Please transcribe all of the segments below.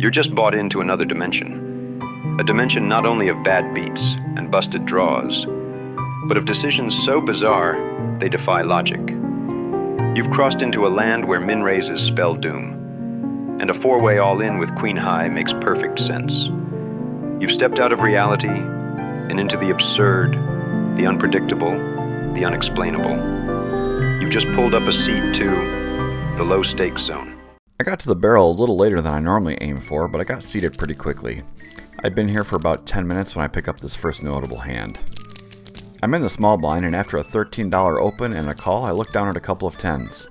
You're just bought into another dimension. A dimension not only of bad beats and busted draws, but of decisions so bizarre they defy logic. You've crossed into a land where min raises spell doom, and a four-way all-in with queen high makes perfect sense. You've stepped out of reality and into the absurd, the unpredictable, the unexplainable. You've just pulled up a seat to the low-stakes zone. I got to the barrel a little later than I normally aim for, but I got seated pretty quickly. I'd been here for about 10 minutes when I pick up this first notable hand. I'm in the small blind, and after a $13 open and a call, I look down at a couple of 10s.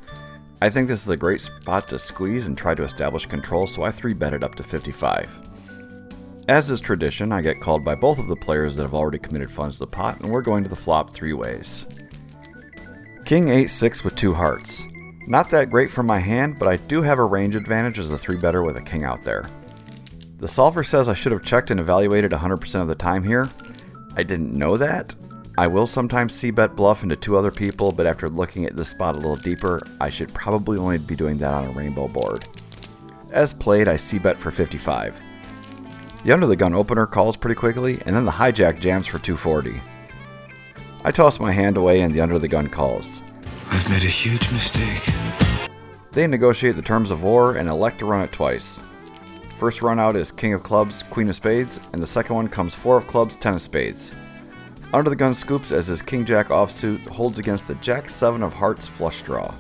I think this is a great spot to squeeze and try to establish control, so I 3-bet it up to 55. As is tradition, I get called by both of the players that have already committed funds to the pot, and we're going to the flop 3 ways. King 8-6 with 2 hearts. Not that great for my hand, but I do have a range advantage as a 3-better with a king out there. The solver says I should have checked and evaluated 100% of the time here. I didn't know that. I will sometimes c-bet bluff into 2 other people, but after looking at this spot a little deeper, I should probably only be doing that on a rainbow board. As played, I c-bet for 55. The under the gun opener calls pretty quickly, and then the hijack jams for 240. I toss my hand away and the under the gun calls. I've made a huge mistake. They negotiate the terms of war and elect to run it twice. First run out is King of Clubs, Queen of Spades, and the second one comes 4 of Clubs, 10 of Spades. Under the gun scoops as his King Jack offsuit holds against the Jack 7 of Hearts flush draw.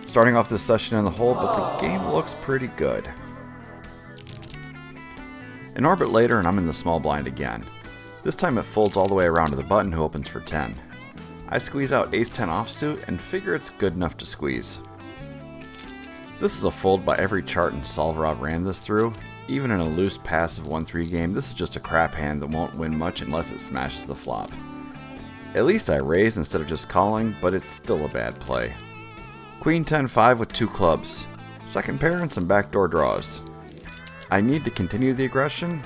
Starting off this session in the hole, but the game looks pretty good. An orbit later and I'm in the small blind again. This time it folds all the way around to the button who opens for 10. I squeeze out Ace-10 offsuit and figure it's good enough to squeeze. This is a fold by every chart and solver I've ran this through. Even in a loose passive 1-3 game, this is just a crap hand that won't win much unless it smashes the flop. At least I raise instead of just calling, but it's still a bad play. Queen 10-5 with 2 clubs. Second pair and some backdoor draws. I need to continue the aggression.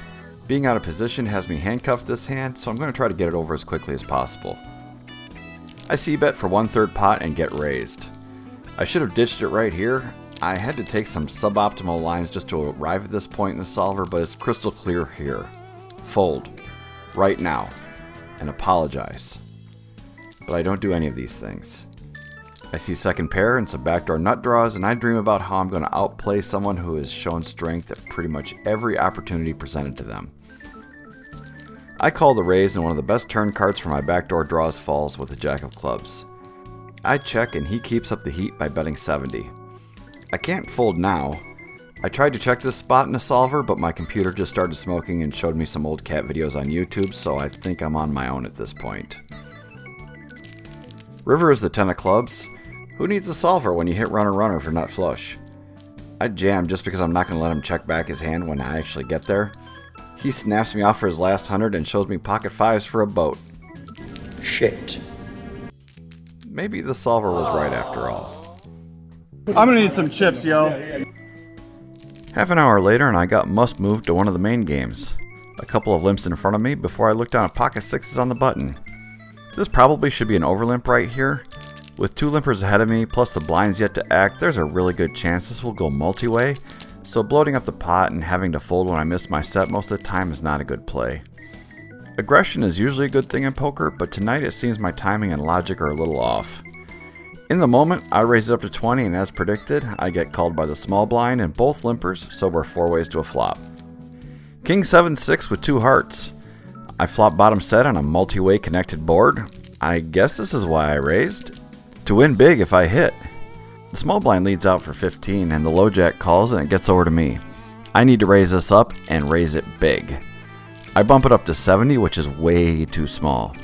Being out of position has me handcuffed this hand, so I'm going to try to get it over as quickly as possible. I c-bet for 1/3 pot and get raised. I should have ditched it right here. I had to take some suboptimal lines just to arrive at this point in the solver, but it's crystal clear here. Fold. Right now. And apologize. But I don't do any of these things. I see second pair and some backdoor nut draws, and I dream about how I'm going to outplay someone who has shown strength at pretty much every opportunity presented to them. I call the raise, and one of the best turn cards for my backdoor draws falls with the Jack of Clubs. I check, and he keeps up the heat by betting 70. I can't fold now. I tried to check this spot in a solver, but my computer just started smoking and showed me some old cat videos on YouTube, so I think I'm on my own at this point. River is the 10 of clubs. Who needs a solver when you hit runner for nut flush? I jam just because I'm not going to let him check back his hand when I actually get there. He snaps me off for his last 100 and shows me pocket 5s for a boat. Shit. Maybe the solver was right after all. I'm gonna need some chips, yo. Half an hour later and I got must move to one of the main games. A couple of limps in front of me before I look down at pocket 6s on the button. This probably should be an overlimp right here. With 2 limpers ahead of me, plus the blinds yet to act, there's a really good chance this will go multi-way, so bloating up the pot and having to fold when I miss my set most of the time is not a good play. Aggression is usually a good thing in poker, but tonight it seems my timing and logic are a little off. In the moment, I raise it up to 20, and as predicted, I get called by the small blind and both limpers, so we're 4 ways to a flop. King 7-6 with 2 hearts. I flop bottom set on a multi-way connected board. I guess this is why I raised. To win big if I hit. The small blind leads out for 15 and the low jack calls and it gets over to me. I need to raise this up and raise it big. I bump it up to 70, which is way too small.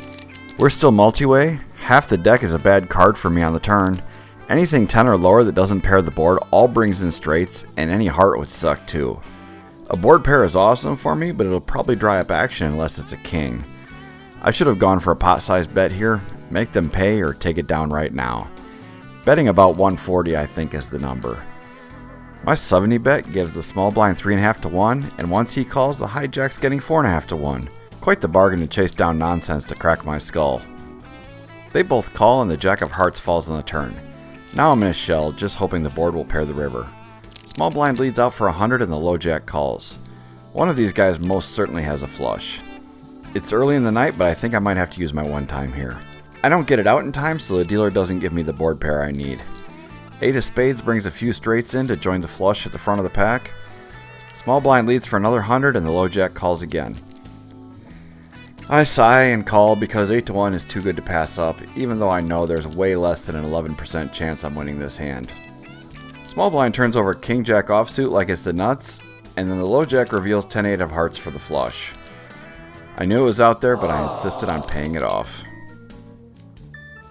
We're still multi-way. Half the deck is a bad card for me on the turn. Anything 10 or lower that doesn't pair the board all brings in straights, and any heart would suck too. A board pair is awesome for me, but it'll probably dry up action unless it's a king. I should have gone for a pot-sized bet here. Make them pay or take it down right now. Betting about 140 I think is the number. My 70 bet gives the small blind 3.5 to 1, and once he calls, the hijack's getting 4.5 to 1. Quite the bargain to chase down nonsense to crack my skull. They both call and the Jack of Hearts falls on the turn. Now I'm in a shell, just hoping the board will pair the river. Small blind leads out for 100 and the low jack calls. One of these guys most certainly has a flush. It's early in the night, but I think I might have to use my one time here. I don't get it out in time, so the dealer doesn't give me the board pair I need. 8 of spades brings a few straights in to join the flush at the front of the pack. Small blind leads for another 100 and the low jack calls again. I sigh and call because 8 to 1 is too good to pass up, even though I know there's way less than an 11% chance I'm winning this hand. Small blind turns over king jack offsuit like it's the nuts, and then the low jack reveals 10-8 of hearts for the flush. I knew it was out there, but I insisted on paying it off.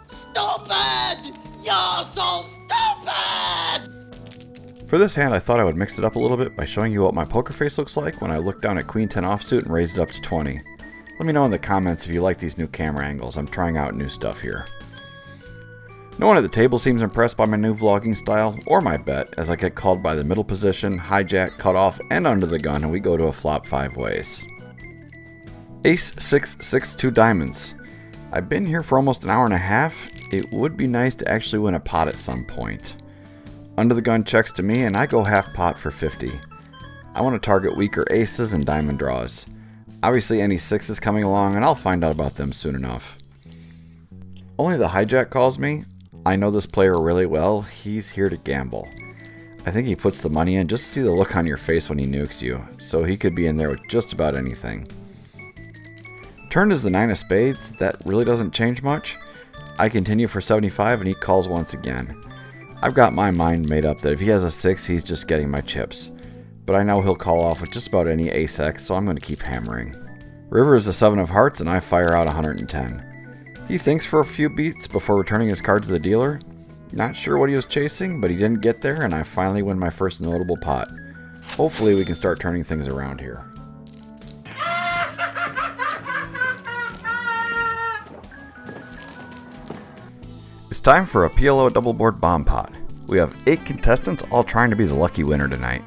Stupid! You're so stupid! For this hand, I thought I would mix it up a little bit by showing you what my poker face looks like when I look down at queen 10 offsuit and raise it up to 20. Let me know in the comments if you like these new camera angles. I'm trying out new stuff here. No one at the table seems impressed by my new vlogging style or my bet, as I get called by the middle position, hijack, cutoff, and under the gun, and we go to a flop 5 ways. Ace 6 6 2 diamonds. I've been here for almost an hour and a half. It would be nice to actually win a pot at some point. Under the gun checks to me, and I go half pot for 50. I want to target weaker aces and diamond draws. Obviously any sixes coming along, and I'll find out about them soon enough. Only the hijack calls me. I know this player really well. He's here to gamble. I think he puts the money in just to see the look on your face when he nukes you, so he could be in there with just about anything. Turn is the 9 of spades. That really doesn't change much. I continue for 75 and he calls once again. I've got my mind made up that if he has a 6, he's just getting my chips. But I know he'll call off with just about any ace-x, so I'm going to keep hammering. River is the 7 of hearts and I fire out 110. He thinks for a few beats before returning his card to the dealer. Not sure what he was chasing, but he didn't get there and I finally win my first notable pot. Hopefully we can start turning things around here. It's time for a PLO double board bomb pot. We have 8 contestants all trying to be the lucky winner tonight.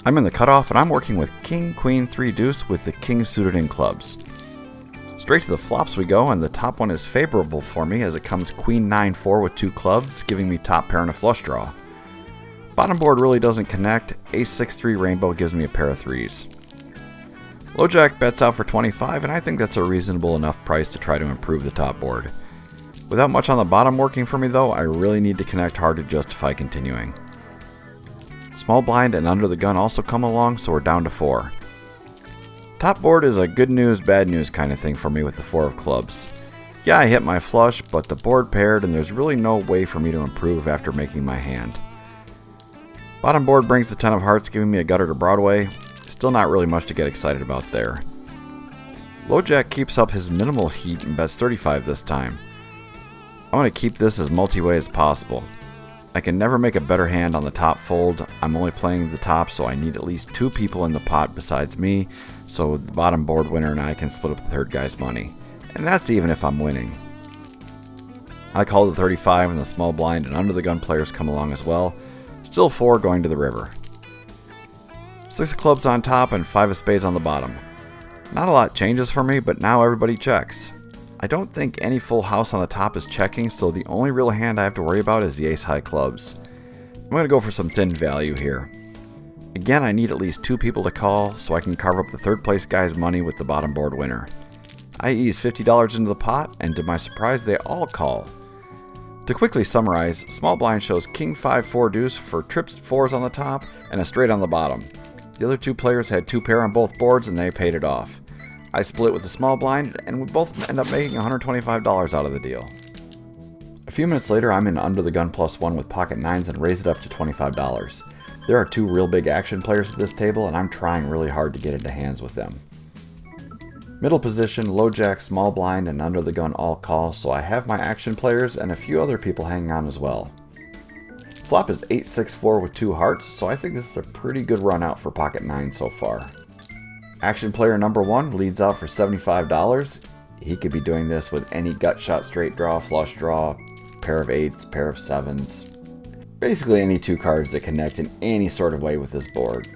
I'm in the cutoff and I'm working with king, queen, 3 deuce with the king suited in clubs. Straight to the flops we go, and the top one is favorable for me as it comes queen 9-4 with 2 clubs, giving me top pair and a flush draw. Bottom board really doesn't connect. Ace 6-3 rainbow gives me a pair of 3s. Low jack bets out for 25, and I think that's a reasonable enough price to try to improve the top board. Without much on the bottom working for me though, I really need to connect hard to justify continuing. Small blind and under the gun also come along, so we're down to 4. Top board is a good news, bad news kind of thing for me with the 4 of clubs. Yeah, I hit my flush, but the board paired and there's really no way for me to improve after making my hand. Bottom board brings the 10 of hearts, giving me a gutter to Broadway. Still not really much to get excited about there. Low jack keeps up his minimal heat and bets 35 this time. I want to keep this as multi-way as possible. I can never make a better hand on the top fold. I'm only playing the top, so I need at least 2 people in the pot besides me, so the bottom board winner and I can split up the third guy's money. And that's even if I'm winning. I call the 35 and the small blind and under the gun players come along as well. Still 4 going to the river. 6 of clubs on top and 5 of spades on the bottom. Not a lot changes for me, but now everybody checks. I don't think any full house on the top is checking, so the only real hand I have to worry about is the ace high clubs. I'm going to go for some thin value here. Again, I need at least 2 people to call so I can carve up the third place guy's money with the bottom board winner. I ease $50 into the pot, and to my surprise they all call. To quickly summarize, small blind shows king 5-4 deuce for trips 4s on the top and a straight on the bottom. The other 2 players had 2 pair on both boards and they paid it off. I split with the small blind, and we both end up making $125 out of the deal. A few minutes later, I'm in under the gun +1 with pocket 9s and raise it up to $25. There are 2 real big action players at this table, and I'm trying really hard to get into hands with them. Middle position, low jack, small blind, and under the gun all call, so I have my action players and a few other people hanging on as well. Flop is 8-6-4 with 2 hearts, so I think this is a pretty good run out for pocket 9 so far. Action player number 1 leads out for $75. He could be doing this with any gut shot straight draw, flush draw, pair of 8s, pair of 7s. Basically any 2 cards that connect in any sort of way with this board.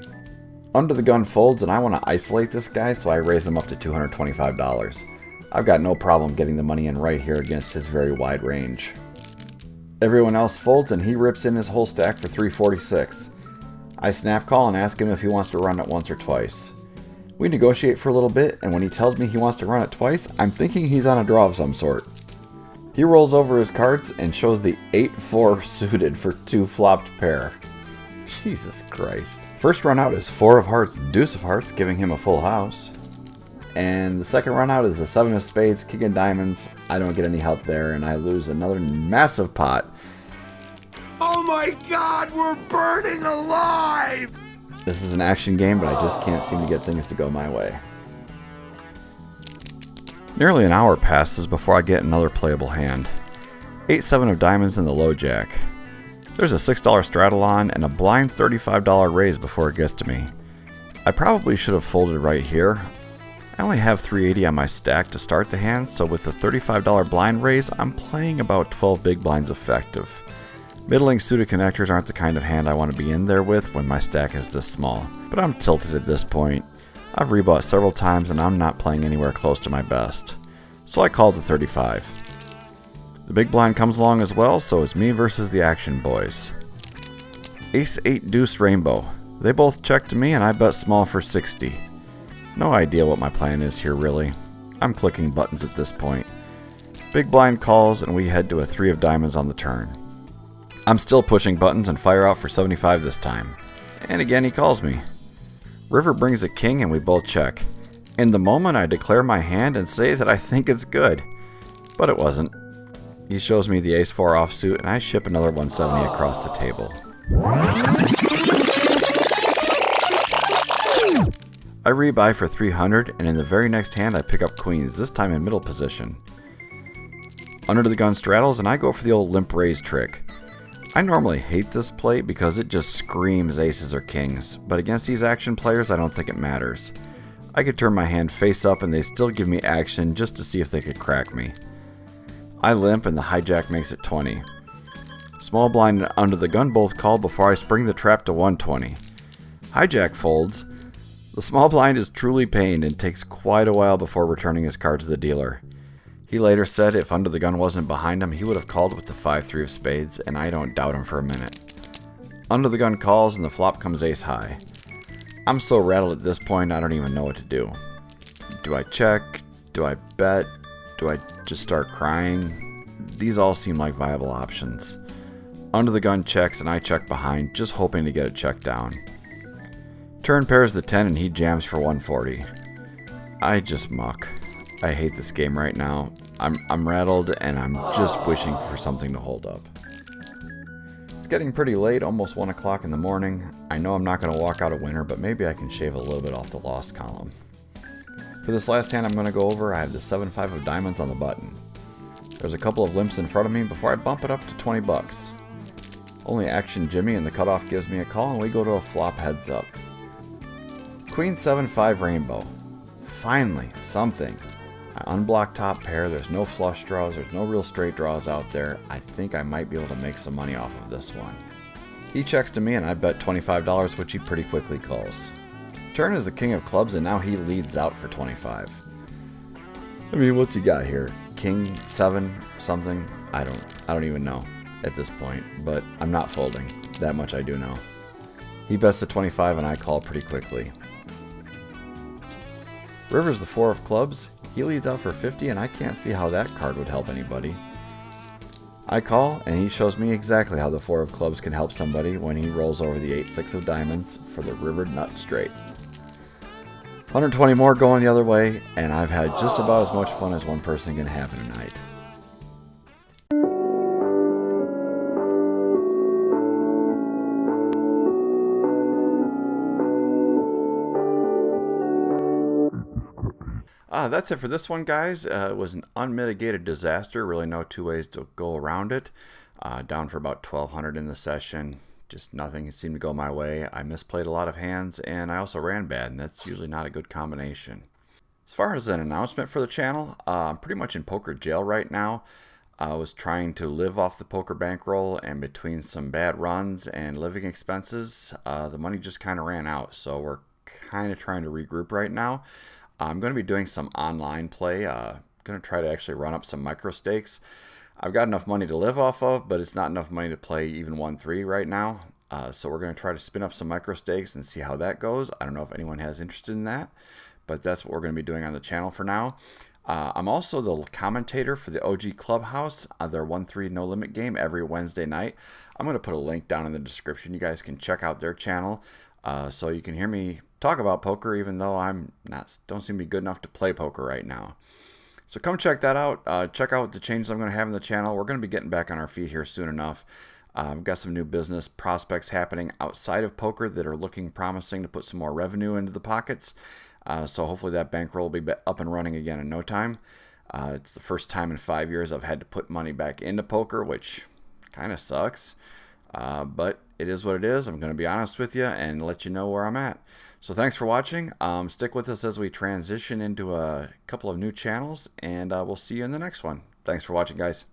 Under the gun folds and I want to isolate this guy, so I raise him up to $225. I've got no problem getting the money in right here against his very wide range. Everyone else folds and he rips in his whole stack for $346. I snap call and ask him if he wants to run it once or twice. We negotiate for a little bit, and when he tells me he wants to run it twice, I'm thinking he's on a draw of some sort. He rolls over his cards and shows the 8-4 suited for 2 flopped pair. Jesus Christ. First run out is 4 of hearts, deuce of hearts, giving him a full house. And the second run out is the 7 of spades, king of diamonds. I don't get any help there, and I lose another massive pot. Oh my god, we're burning alive! This is an action game, but I just can't seem to get things to go my way. Nearly an hour passes before I get another playable hand. 8-7 of diamonds and the low jack. There's a $6 straddle on and a blind $35 raise before it gets to me. I probably should have folded right here. I only have $380 on my stack to start the hand, so with the $35 blind raise, I'm playing about 12 big blinds effective. Middling suited connectors aren't the kind of hand I want to be in there with when my stack is this small, but I'm tilted at this point. I've rebought several times and I'm not playing anywhere close to my best, so I called to 35. The big blind comes along as well, so it's me versus the action boys. Ace-8 deuce rainbow. They both check to me and I bet small for 60. No idea what my plan is here really. I'm clicking buttons at this point. Big blind calls and we head to a 3 of diamonds on the turn. I'm still pushing buttons and fire out for 75 this time. And again he calls me. River brings a king and we both check. In the moment I declare my hand and say that I think it's good. But it wasn't. He shows me the ace-4 offsuit and I ship another 170 across the table. I rebuy for 300 and in the very next hand I pick up queens, this time in middle position. Under the gun straddles and I go for the old limp raise trick. I normally hate this play because it just screams aces or kings, but against these action players I don't think it matters. I could turn my hand face up and they still give me action just to see if they could crack me. I limp and the hijack makes it 20. Small blind and under the gun both call before I spring the trap to 120. Hijack folds. The small blind is truly pained and takes quite a while before returning his card to the dealer. He later said if under the gun wasn't behind him, he would have called with the 5-3 of spades, and I don't doubt him for a minute. Under the gun calls and the flop comes ace high. I'm so rattled at this point I don't even know what to do. Do I check? Do I bet? Do I just start crying? These all seem like viable options. Under the gun checks and I check behind, just hoping to get a check down. Turn pairs the 10 and he jams for 140. I just muck. I hate this game right now. I'm rattled and I'm just wishing for something to hold up. It's getting pretty late, almost 1 o'clock in the morning. I know I'm not going to walk out a winner, but maybe I can shave a little bit off the loss column. For this last hand I'm going to go over, I have the 7-5 of diamonds on the button. There's a couple of limps in front of me before I bump it up to 20 bucks. Only action Jimmy and the cutoff gives me a call and we go to a flop heads up. Queen 7-5 rainbow. Finally, something. I unblock top pair, there's no flush draws, there's no real straight draws out there. I think I might be able to make some money off of this one. He checks to me and I bet $25, which he pretty quickly calls. Turn is the king of clubs and now he leads out for 25. I mean, what's he got here? King 7 something? I don't even know at this point, but I'm not folding. That much I do know. He bets the 25 and I call pretty quickly. River's the 4 of clubs. He leads out for 50 and I can't see how that card would help anybody. I call and he shows me exactly how the 4 of clubs can help somebody when he rolls over the 8-6 of diamonds for the river nut straight. 120 more going the other way and I've had just about as much fun as one person can have in a night. That's it for this one, guys. It was an unmitigated disaster. Really no two ways to go around it. Down for about 1,200 in the session. Just nothing seemed to go my way. I misplayed a lot of hands, and I also ran bad, and that's usually not a good combination. As far as an announcement for the channel, I'm pretty much in poker jail right now. I was trying to live off the poker bankroll, and between some bad runs and living expenses, the money just kind of ran out. So we're kind of trying to regroup right now. I'm going to be doing some online play. Going to try to actually run up some micro stakes. I've got enough money to live off of, but it's not enough money to play even 1-3 right now. So we're going to try to spin up some micro stakes and see how that goes. I don't know if anyone has interest in that, but that's what we're going to be doing on the channel for now. I'm also the commentator for the OG Clubhouse, their 1-3 no limit game every Wednesday night. I'm going to put a link down in the description. You guys can check out their channel so you can hear me talk about poker, even though don't seem to be good enough to play poker right now. So come check that out. Check out the changes I'm going to have in the channel. We're going to be getting back on our feet here soon enough. We've got some new business prospects happening outside of poker that are looking promising to put some more revenue into the pockets. So hopefully that bankroll will be up and running again in no time. It's the first time in 5 years I've had to put money back into poker, which kind of sucks. But it is what it is. I'm going to be honest with you and let you know where I'm at. So thanks for watching. Stick with us as we transition into a couple of new channels, and we'll see you in the next one. Thanks for watching, guys.